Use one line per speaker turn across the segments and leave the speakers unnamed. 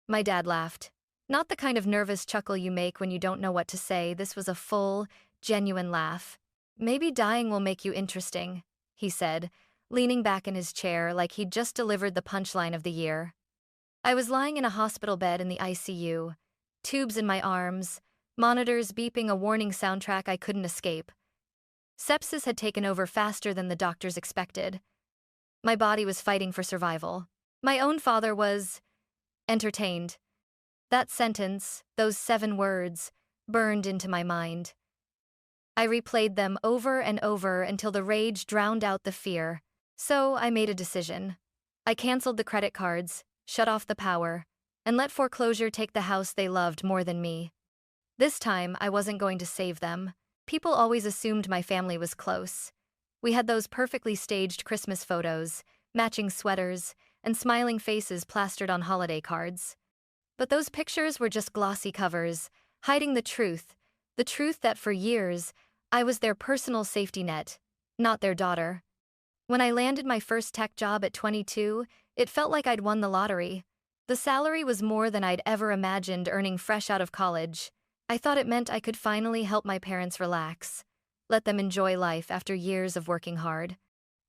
My dad laughed. Not the kind of nervous chuckle you make when you don't know what to say. This was a full, genuine laugh. Maybe dying will make you interesting, he said, leaning back in his chair like he'd just delivered the punchline of the year. I was lying in a hospital bed in the ICU, tubes in my arms, monitors beeping a warning soundtrack I couldn't escape. Sepsis had taken over faster than the doctors expected. My body was fighting for survival. My own father was entertained. That sentence, those 7 words, burned into my mind. I replayed them over and over until the rage drowned out the fear. So I made a decision. I canceled the credit cards, shut off the power, and let foreclosure take the house they loved more than me. This time, I wasn't going to save them. People always assumed my family was close. We had those perfectly staged Christmas photos, matching sweaters, and smiling faces plastered on holiday cards. But those pictures were just glossy covers, hiding the truth that for years, I was their personal safety net, not their daughter. When I landed my first tech job at 22, it felt like I'd won the lottery. The salary was more than I'd ever imagined earning fresh out of college. I thought it meant I could finally help my parents relax, let them enjoy life after years of working hard.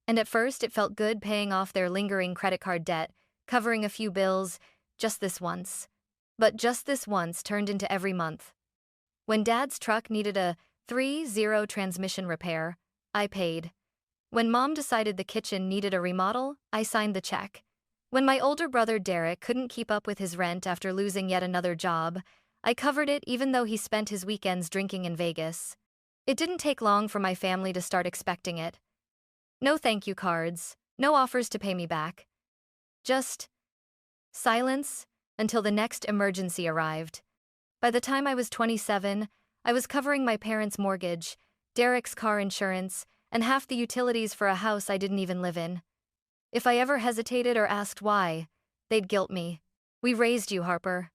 And at first, it felt good paying off their lingering credit card debt, covering a few bills, just this once. But just this once turned into every month. When Dad's truck needed a 3.0 transmission repair, I paid. When Mom decided the kitchen needed a remodel, I signed the check. When my older brother Derek couldn't keep up with his rent after losing yet another job, I covered it even though he spent his weekends drinking in Vegas. It didn't take long for my family to start expecting it. No thank you cards, no offers to pay me back. Just silence until the next emergency arrived. By the time I was 27, I was covering my parents' mortgage, Derek's car insurance, and half the utilities for a house I didn't even live in. If I ever hesitated or asked why, they'd guilt me. We raised you, Harper.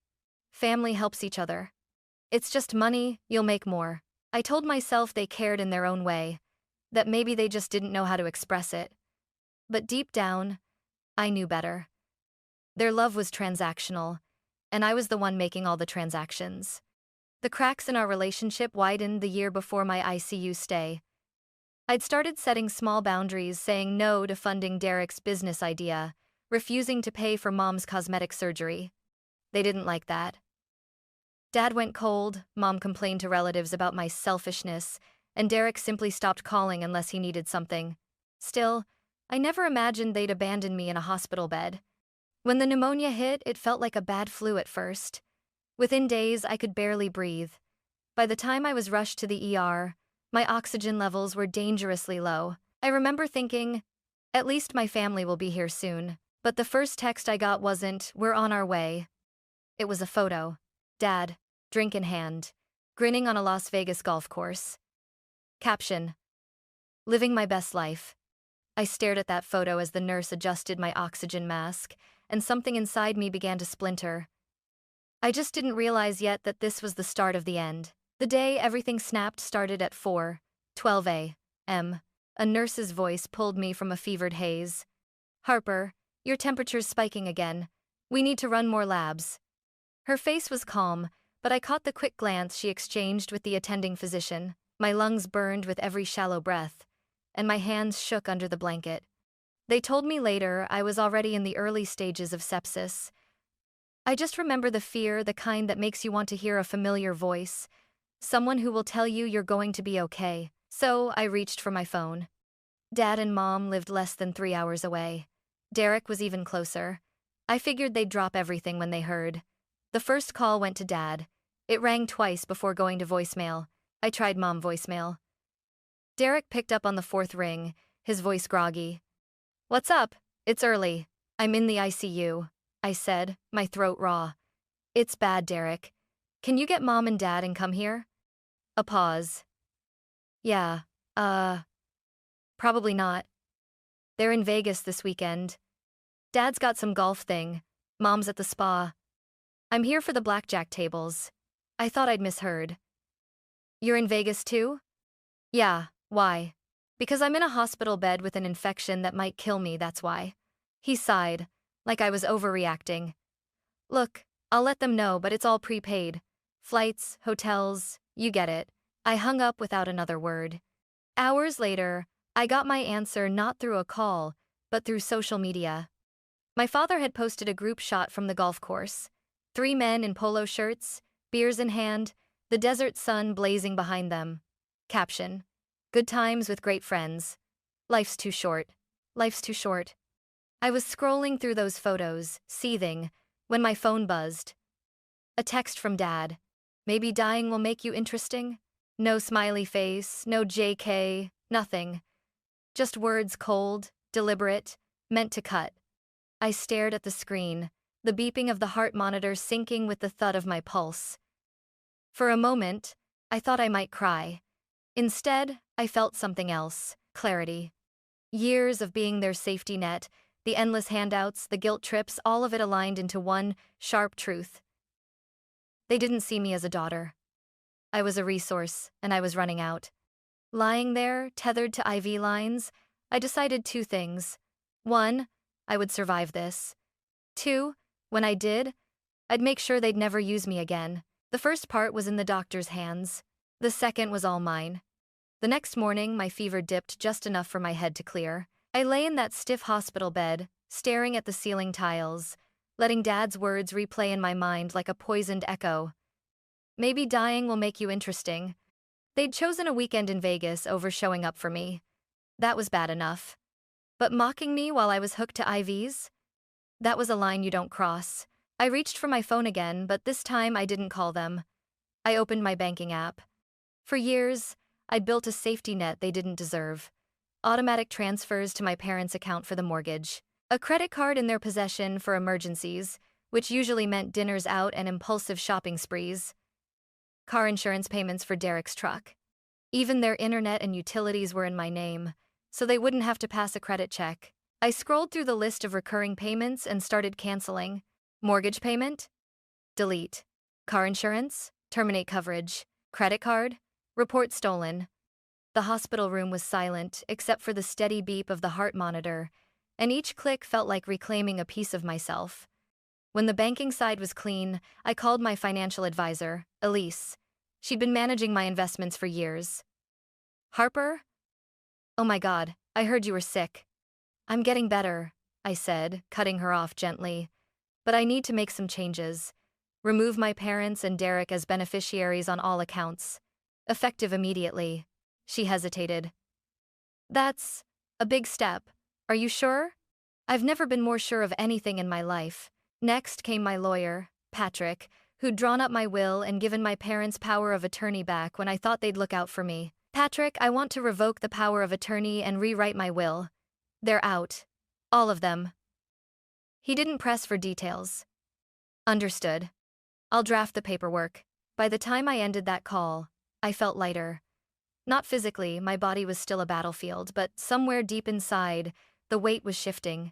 Family helps each other. It's just money, you'll make more. I told myself they cared in their own way, that maybe they just didn't know how to express it. But deep down, I knew better. Their love was transactional, and I was the one making all the transactions. The cracks in our relationship widened the year before my ICU stay. I'd started setting small boundaries, saying no to funding Derek's business idea, refusing to pay for Mom's cosmetic surgery. They didn't like that. Dad went cold, Mom complained to relatives about my selfishness, and Derek simply stopped calling unless he needed something. Still, I never imagined they'd abandon me in a hospital bed. When the pneumonia hit, it felt like a bad flu at first. Within days, I could barely breathe. By the time I was rushed to the ER, my oxygen levels were dangerously low. I remember thinking, at least my family will be here soon. But the first text I got wasn't, "We're on our way." It was a photo. Dad, drink in hand, grinning on a Las Vegas golf course. Caption: living my best life. I stared at that photo as the nurse adjusted my oxygen mask, and something inside me began to splinter. I just didn't realize yet that this was the start of the end. The day everything snapped started at 4:12 a.m. A nurse's voice pulled me from a fevered haze. "Harper, your temperature's spiking again. We need to run more labs." Her face was calm, but I caught the quick glance she exchanged with the attending physician. My lungs burned with every shallow breath, and my hands shook under the blanket. They told me later I was already in the early stages of sepsis. I just remember the fear, the kind that makes you want to hear a familiar voice, someone who will tell you you're going to be okay. So I reached for my phone. Dad and Mom lived less than 3 hours away. Derek was even closer. I figured they'd drop everything when they heard. The first call went to Dad. It rang twice before going to voicemail. I tried Mom voicemail. Derek picked up on the 4th ring, his voice groggy. "What's up? It's early. I'm in the ICU," I said, my throat raw. "It's bad, Derek. Can you get Mom and Dad and come here?" A pause. "Yeah, probably not. They're in Vegas this weekend. Dad's got some golf thing. Mom's at the spa. I'm here for the blackjack tables." I thought I'd misheard. "You're in Vegas too?" "Yeah, why?" "Because I'm in a hospital bed with an infection that might kill me, that's why." He sighed, like I was overreacting. "Look, I'll let them know, but it's all prepaid. Flights, hotels, you get it. I hung up without another word. Hours later, I got my answer not through a call, but through social media. My father had posted a group shot from the golf course. 3 men in polo shirts, beers in hand, the desert sun blazing behind them. Caption: good times with great friends. Life's too short. Life's too short. I was scrolling through those photos, seething, when my phone buzzed. A text from Dad. Maybe dying will make you interesting? No smiley face, no JK, nothing. Just words cold, deliberate, meant to cut. I stared at the screen, the beeping of the heart monitor syncing with the thud of my pulse. For a moment, I thought I might cry. Instead, I felt something else: clarity. Years of being their safety net, the endless handouts, the guilt trips, all of it aligned into one sharp truth. They didn't see me as a daughter. I was a resource, and I was running out. Lying there, tethered to IV lines, I decided 2 things. 1, I would survive this. 2, when I did, I'd make sure they'd never use me again. The first part was in the doctor's hands. The second was all mine. The next morning, my fever dipped just enough for my head to clear. I lay in that stiff hospital bed, staring at the ceiling tiles, letting Dad's words replay in my mind like a poisoned echo. Maybe dying will make you interesting. They'd chosen a weekend in Vegas over showing up for me. That was bad enough. But mocking me while I was hooked to IVs? That was a line you don't cross. I reached for my phone again, but this time I didn't call them. I opened my banking app. For years, I'd built a safety net they didn't deserve. Automatic transfers to my parents' account for the mortgage. A credit card in their possession for emergencies, which usually meant dinners out and impulsive shopping sprees. Car insurance payments for Derek's truck. Even their internet and utilities were in my name, so they wouldn't have to pass a credit check. I scrolled through the list of recurring payments and started canceling. Mortgage payment? Delete. Car insurance? Terminate coverage. Credit card? Report stolen. The hospital room was silent, except for the steady beep of the heart monitor, and each click felt like reclaiming a piece of myself. When the banking side was clean, I called my financial advisor, Elise. She'd been managing my investments for years. Harper? Oh my God, I heard you were sick. I'm getting better, I said, cutting her off gently. But I need to make some changes. Remove my parents and Derek as beneficiaries on all accounts. Effective immediately. She hesitated. That's a big step. Are you sure? I've never been more sure of anything in my life. Next came my lawyer, Patrick, who'd drawn up my will and given my parents power of attorney back when I thought they'd look out for me. Patrick, I want to revoke the power of attorney and rewrite my will. They're out. All of them. He didn't press for details. Understood. I'll draft the paperwork. By the time I ended that call, I felt lighter. Not physically, my body was still a battlefield, but somewhere deep inside, the weight was shifting.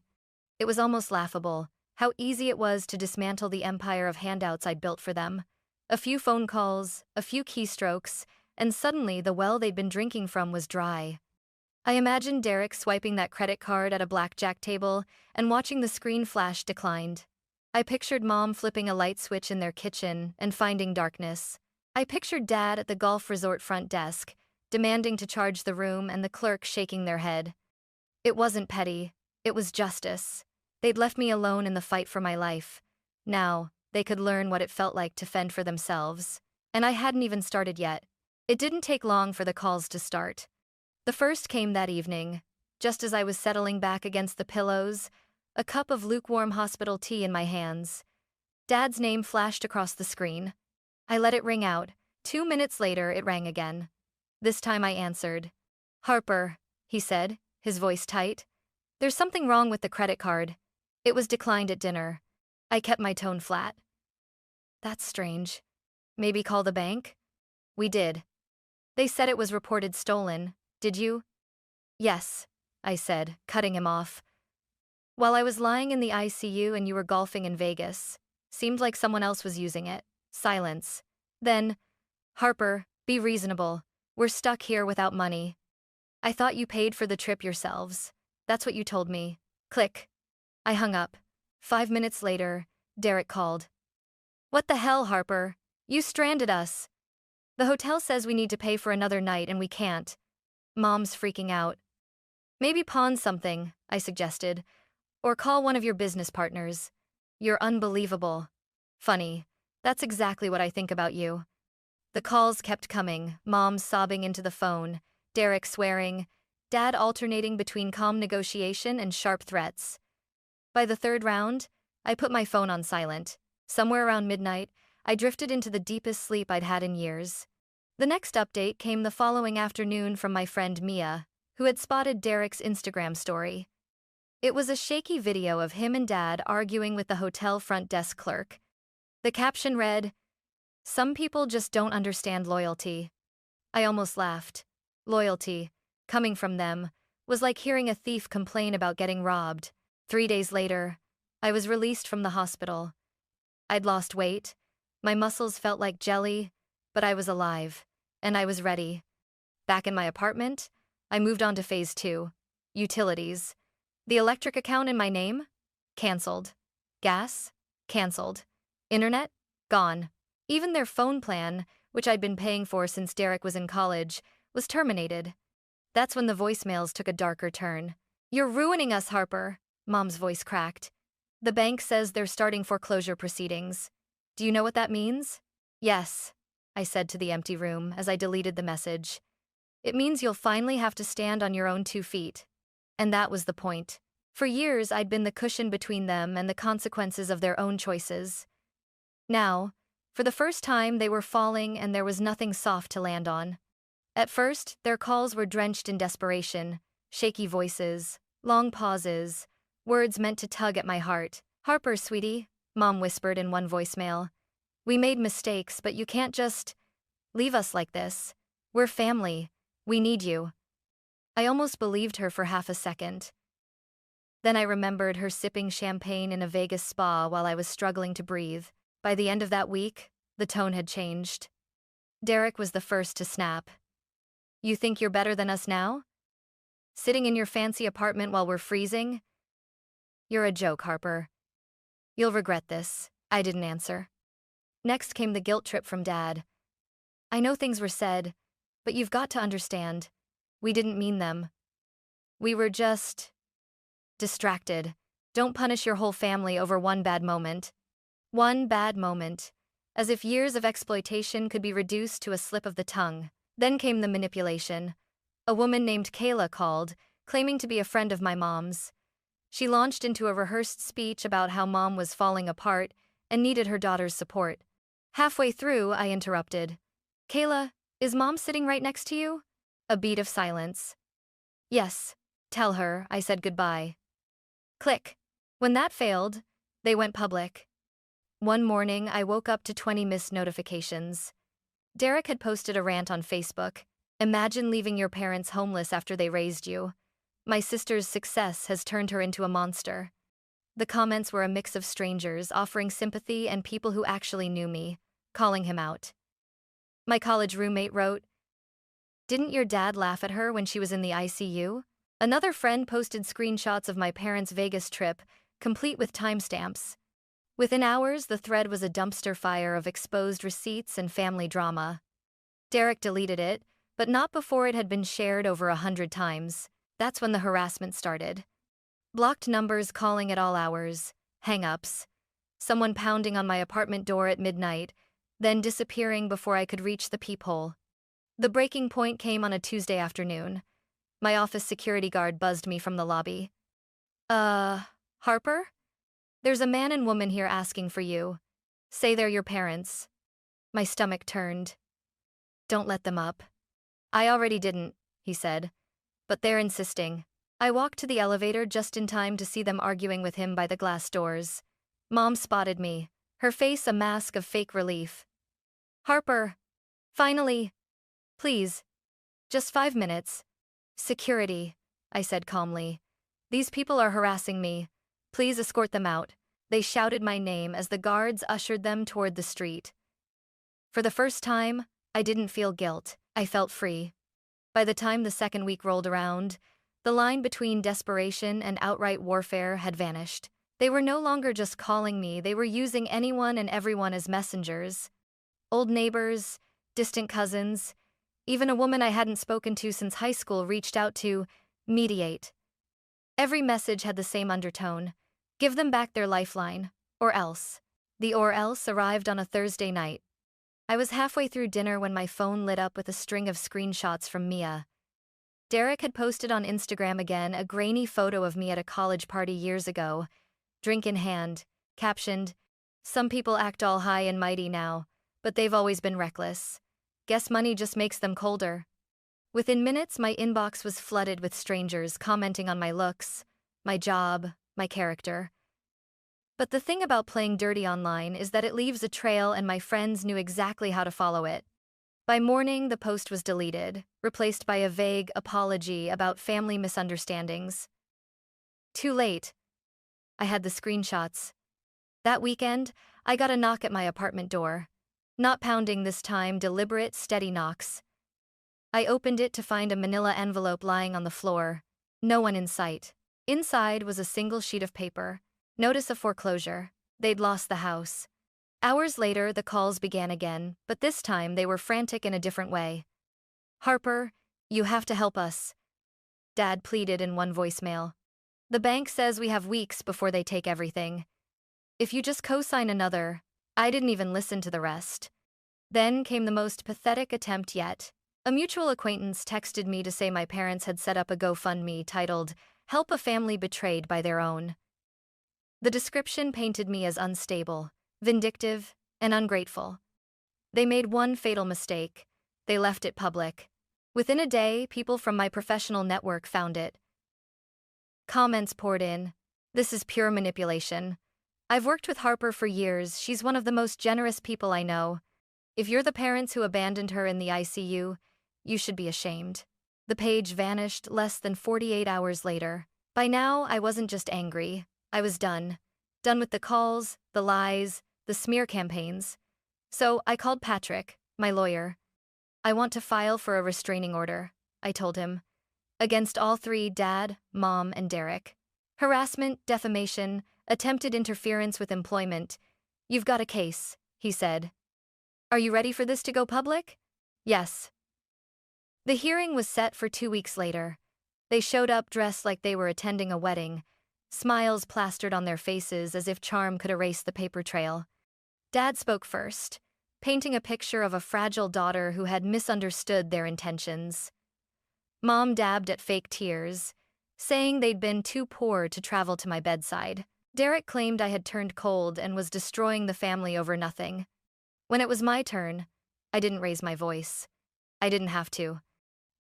It was almost laughable, how easy it was to dismantle the empire of handouts I'd built for them. A few phone calls, a few keystrokes, and suddenly the well they'd been drinking from was dry. I imagined Derek swiping that credit card at a blackjack table and watching the screen flash declined. I pictured Mom flipping a light switch in their kitchen and finding darkness. I pictured Dad at the golf resort front desk, demanding to charge the room and the clerk shaking their head. It wasn't petty, it was justice. They'd left me alone in the fight for my life. Now, they could learn what it felt like to fend for themselves. And I hadn't even started yet. It didn't take long for the calls to start. The first came that evening, just as I was settling back against the pillows, a cup of lukewarm hospital tea in my hands. Dad's name flashed across the screen. I let it ring out. 2 minutes later, it rang again. This time I answered. Harper, he said, his voice tight. There's something wrong with the credit card. It was declined at dinner. I kept my tone flat. That's strange. Maybe call the bank? We did. They said it was reported stolen. Did you? Yes, I said, cutting him off. While I was lying in the ICU and you were golfing in Vegas. Seemed like someone else was using it. Silence. Then, Harper, be reasonable. We're stuck here without money. I thought you paid for the trip yourselves. That's what you told me. Click. I hung up. 5 minutes later, Derek called. What the hell, Harper? You stranded us. The hotel says we need to pay for another night and we can't. Mom's freaking out. Maybe pawn something, I suggested. Or call one of your business partners. You're unbelievable. Funny. That's exactly what I think about you. The calls kept coming, Mom sobbing into the phone, Derek swearing, Dad alternating between calm negotiation and sharp threats. By the third round, I put my phone on silent. Somewhere around midnight, I drifted into the deepest sleep I'd had in years. The next update came the following afternoon from my friend Mia, who had spotted Derek's Instagram story. It was a shaky video of him and Dad arguing with the hotel front desk clerk. The caption read, "Some people just don't understand loyalty." I almost laughed. Loyalty, coming from them, was like hearing a thief complain about getting robbed. 3 days later, I was released from the hospital. I'd lost weight, my muscles felt like jelly, but I was alive, and I was ready. Back in my apartment, I moved on to phase 2, utilities. The electric account in my name? Cancelled. Gas? Cancelled. Internet? Gone. Even their phone plan, which I'd been paying for since Derek was in college, was terminated. That's when the voicemails took a darker turn. "You're ruining us, Harper," Mom's voice cracked. "The bank says they're starting foreclosure proceedings. Do you know what that means?" "Yes," I said to the empty room as I deleted the message. "It means you'll finally have to stand on your own 2 feet." And that was the point. For years, I'd been the cushion between them and the consequences of their own choices. Now, for the first time, they were falling and there was nothing soft to land on. At first, their calls were drenched in desperation, shaky voices, long pauses, words meant to tug at my heart. "Harper, sweetie," Mom whispered in one voicemail. "We made mistakes, but you can't just leave us like this. We're family. We need you." I almost believed her for half a second. Then I remembered her sipping champagne in a Vegas spa while I was struggling to breathe. By the end of that week, the tone had changed. Derek was the first to snap. "You think you're better than us now? Sitting in your fancy apartment while we're freezing? You're a joke, Harper. You'll regret this." I didn't answer. Next came the guilt trip from Dad. "I know things were said, but you've got to understand. We didn't mean them. We were just distracted. Don't punish your whole family over one bad moment." One bad moment. As if years of exploitation could be reduced to a slip of the tongue. Then came the manipulation. A woman named Kayla called, claiming to be a friend of my mom's. She launched into a rehearsed speech about how Mom was falling apart and needed her daughter's support. Halfway through, I interrupted. "Kayla, is Mom sitting right next to you?" A beat of silence. "Yes, tell her I said goodbye." Click. When that failed, they went public. One morning, I woke up to 20 missed notifications. Derek had posted a rant on Facebook. "Imagine leaving your parents homeless after they raised you. My sister's success has turned her into a monster." The comments were a mix of strangers offering sympathy and people who actually knew me, calling him out. My college roommate wrote, "Didn't your dad laugh at her when she was in the ICU?" Another friend posted screenshots of my parents' Vegas trip, complete with timestamps. Within hours, the thread was a dumpster fire of exposed receipts and family drama. Derek deleted it, but not before it had been shared over 100 times. That's when the harassment started. Blocked numbers calling at all hours, hang-ups, someone pounding on my apartment door at midnight, then disappearing before I could reach the peephole. The breaking point came on a Tuesday afternoon. My office security guard buzzed me from the lobby. Harper? There's a man and woman here asking for you. Say they're your parents." My stomach turned. "Don't let them up." "I already didn't," he said. "But they're insisting." I walked to the elevator just in time to see them arguing with him by the glass doors. Mom spotted me, her face a mask of fake relief. "Harper. Finally. Please. Just 5 minutes." "Security," I said calmly. "These people are harassing me. Please escort them out." They shouted my name as the guards ushered them toward the street. For the first time, I didn't feel guilt. I felt free. By the time the second week rolled around, the line between desperation and outright warfare had vanished. They were no longer just calling me, they were using anyone and everyone as messengers. Old neighbors, distant cousins, even a woman I hadn't spoken to since high school reached out to mediate. Every message had the same undertone: give them back their lifeline, or else. The or else arrived on a Thursday night. I was halfway through dinner when my phone lit up with a string of screenshots from Mia. Derek had posted on Instagram again a grainy photo of me at a college party years ago, drink in hand, captioned, "Some people act all high and mighty now, but they've always been reckless. Guess money just makes them colder." Within minutes, my inbox was flooded with strangers commenting on my looks, my job, my character. But the thing about playing dirty online is that it leaves a trail, and my friends knew exactly how to follow it. By morning, the post was deleted, replaced by a vague apology about family misunderstandings. Too late. I had the screenshots. That weekend, I got a knock at my apartment door. Not pounding this time, deliberate, steady knocks. I opened it to find a manila envelope lying on the floor. No one in sight. Inside was a single sheet of paper. Notice of foreclosure. They'd lost the house. Hours later, the calls began again, but this time they were frantic in a different way. "Harper, you have to help us," Dad pleaded in one voicemail. "The bank says we have weeks before they take everything. If you just co-sign another." I didn't even listen to the rest. Then came the most pathetic attempt yet. A mutual acquaintance texted me to say my parents had set up a GoFundMe titled, "Help a Family Betrayed by Their Own." The description painted me as unstable, vindictive, and ungrateful. They made one fatal mistake. They left it public. Within a day, people from my professional network found it. Comments poured in. "This is pure manipulation. I've worked with Harper for years. She's one of the most generous people I know. If you're the parents who abandoned her in the ICU, you should be ashamed." The page vanished less than 48 hours later. By now, I wasn't just angry. I was done. Done with the calls, the lies, the smear campaigns. So I called Patrick, my lawyer. "I want to file for a restraining order," I told him. "Against all three: Dad, Mom, and Derek. Harassment, defamation, attempted interference with employment. You've got a case," he said. "Are you ready for this to go public?" "Yes." The hearing was set for 2 weeks later. They showed up dressed like they were attending a wedding, smiles plastered on their faces as if charm could erase the paper trail. Dad spoke first, painting a picture of a fragile daughter who had misunderstood their intentions. Mom dabbed at fake tears, saying they'd been too poor to travel to my bedside. Derek claimed I had turned cold and was destroying the family over nothing. When it was my turn, I didn't raise my voice. I didn't have to.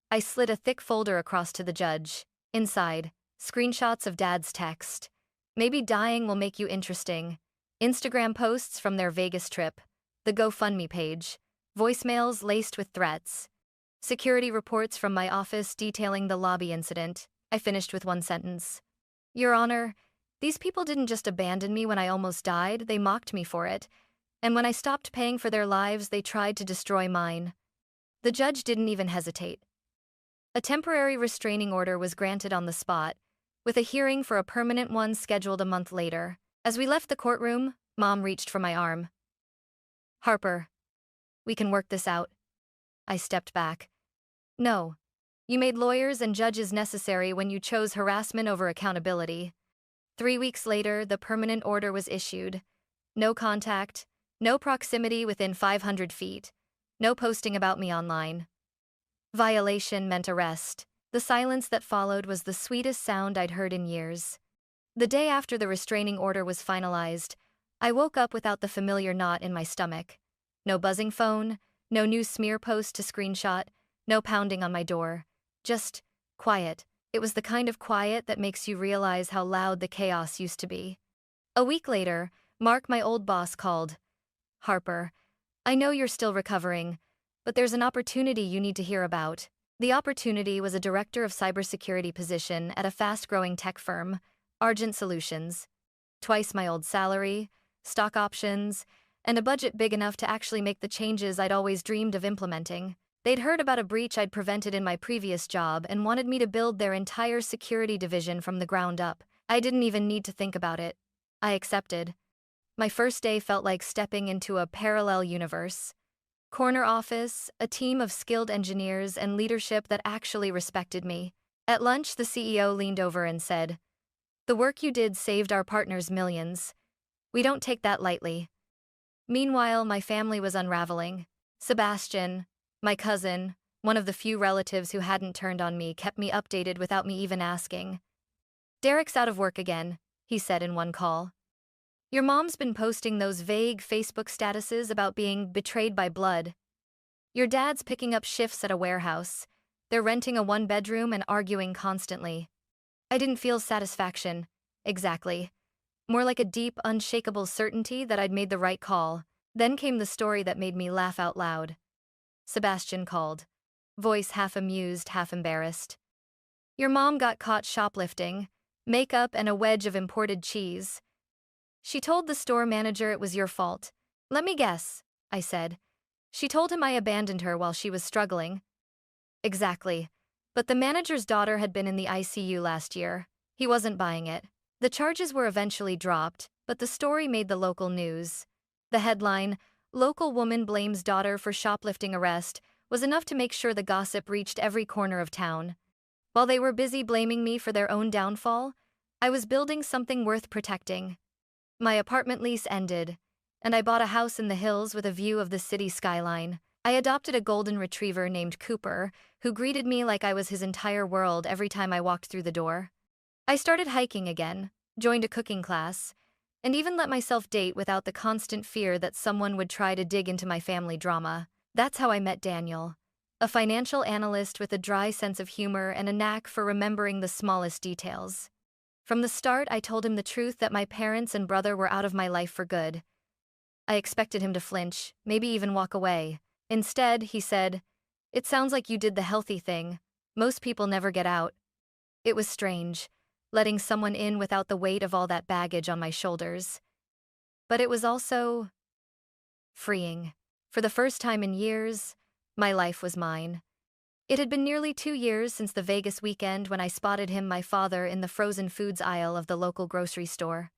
I slid a thick folder across to the judge. Inside, screenshots of Dad's text. "Maybe dying will make you interesting." Instagram posts from their Vegas trip. The GoFundMe page. Voicemails laced with threats. Security reports from my office detailing the lobby incident. I finished with one sentence. "Your Honor, these people didn't just abandon me when I almost died, they mocked me for it. And when I stopped paying for their lives, they tried to destroy mine." The judge didn't even hesitate. A temporary restraining order was granted on the spot, with a hearing for a permanent one scheduled a month later. As we left the courtroom, Mom reached for my arm. "Harper, we can work this out." I stepped back. "No. You made lawyers and judges necessary when you chose harassment over accountability." 3 weeks later, the permanent order was issued. No contact, no proximity within 500 feet, no posting about me online. Violation meant arrest. The silence that followed was the sweetest sound I'd heard in years. The day after the restraining order was finalized, I woke up without the familiar knot in my stomach. No buzzing phone, no new smear post to screenshot, no pounding on my door. Just quiet. It was the kind of quiet that makes you realize how loud the chaos used to be. A week later, Mark, my old boss, called. "Harper, I know you're still recovering, but there's an opportunity you need to hear about." The opportunity was a director of cybersecurity position at a fast-growing tech firm, Argent Solutions. Twice my old salary, stock options, and a budget big enough to actually make the changes I'd always dreamed of implementing. They'd heard about a breach I'd prevented in my previous job and wanted me to build their entire security division from the ground up. I didn't even need to think about it. I accepted. My first day felt like stepping into a parallel universe. Corner office, a team of skilled engineers, and leadership that actually respected me. At lunch, the CEO leaned over and said, "The work you did saved our partners millions. We don't take that lightly." Meanwhile, my family was unraveling. Sebastian, my cousin, one of the few relatives who hadn't turned on me, kept me updated without me even asking. "Derek's out of work again," he said in one call. "Your mom's been posting those vague Facebook statuses about being betrayed by blood. Your dad's picking up shifts at a warehouse. They're renting a one-bedroom and arguing constantly." I didn't feel satisfaction, exactly. More like a deep, unshakable certainty that I'd made the right call. Then came the story that made me laugh out loud. Sebastian called, voice half amused, half embarrassed. "Your mom got caught shoplifting, makeup and a wedge of imported cheese. She told the store manager it was your fault." "Let me guess," I said. "She told him I abandoned her while she was struggling." "Exactly. But the manager's daughter had been in the ICU last year. He wasn't buying it. The charges were eventually dropped, but the story made the local news. The headline, 'Local Woman Blames Daughter for Shoplifting Arrest,' was enough to make sure the gossip reached every corner of town. While they were busy blaming me for their own downfall, I was building something worth protecting. My apartment lease ended, and I bought a house in the hills with a view of the city skyline. I adopted a golden retriever named Cooper, who greeted me like I was his entire world every time I walked through the door. I started hiking again, joined a cooking class, and even let myself date without the constant fear that someone would try to dig into my family drama. That's how I met Daniel, a financial analyst with a dry sense of humor and a knack for remembering the smallest details. From the start, I told him the truth that my parents and brother were out of my life for good. I expected him to flinch, maybe even walk away. Instead, he said, "It sounds like you did the healthy thing. Most people never get out." It was strange, letting someone in without the weight of all that baggage on my shoulders. But it was also freeing. For the first time in years, my life was mine. It had been nearly 2 years since the Vegas weekend when I spotted him, my father, in the frozen foods aisle of the local grocery store.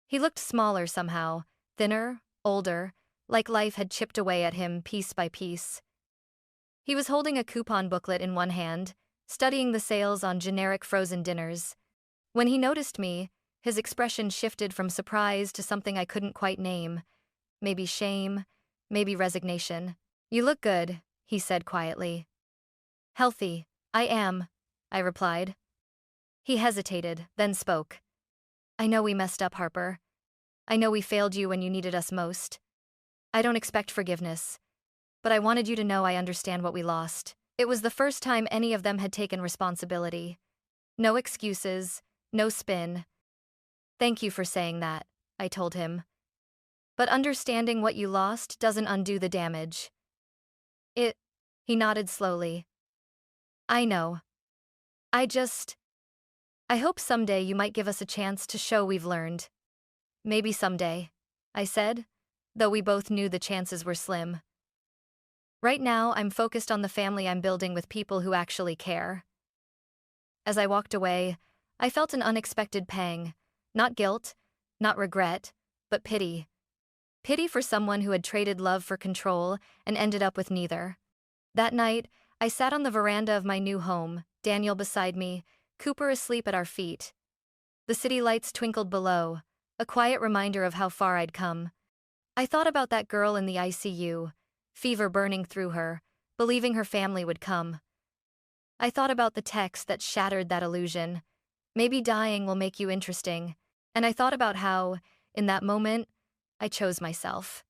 He looked smaller somehow, thinner, older, like life had chipped away at him piece by piece. He was holding a coupon booklet in one hand, studying the sales on generic frozen dinners. When he noticed me, his expression shifted from surprise to something I couldn't quite name. Maybe shame, maybe resignation. "You look good," he said quietly. "Healthy, I am," I replied. He hesitated, then spoke. "I know we messed up, Harper. I know we failed you when you needed us most. I don't expect forgiveness, but I wanted you to know I understand what we lost." It was the first time any of them had taken responsibility. No excuses, no spin. "Thank you for saying that," I told him. "But understanding what you lost doesn't undo the damage." He nodded slowly. "I know. I hope someday you might give us a chance to show we've learned." "Maybe someday," I said, though we both knew the chances were slim. Right now, I'm focused on the family I'm building with people who actually care. As I walked away, I felt an unexpected pang. Not guilt, not regret, but pity. Pity for someone who had traded love for control and ended up with neither. That night, I sat on the veranda of my new home, Daniel beside me, Cooper asleep at our feet. The city lights twinkled below, a quiet reminder of how far I'd come. I thought about that girl in the ICU, fever burning through her, believing her family would come. I thought about the text that shattered that illusion. "Maybe dying will make you interesting." And I thought about how, in that moment, I chose myself.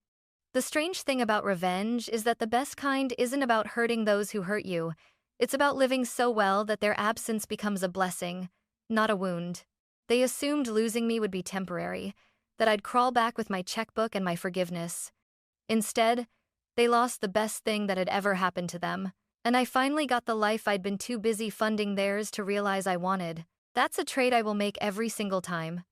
The strange thing about revenge is that the best kind isn't about hurting those who hurt you. It's about living so well that their absence becomes a blessing, not a wound. They assumed losing me would be temporary, that I'd crawl back with my checkbook and my forgiveness. Instead, they lost the best thing that had ever happened to them, and I finally got the life I'd been too busy funding theirs to realize I wanted. That's a trade I will make every single time.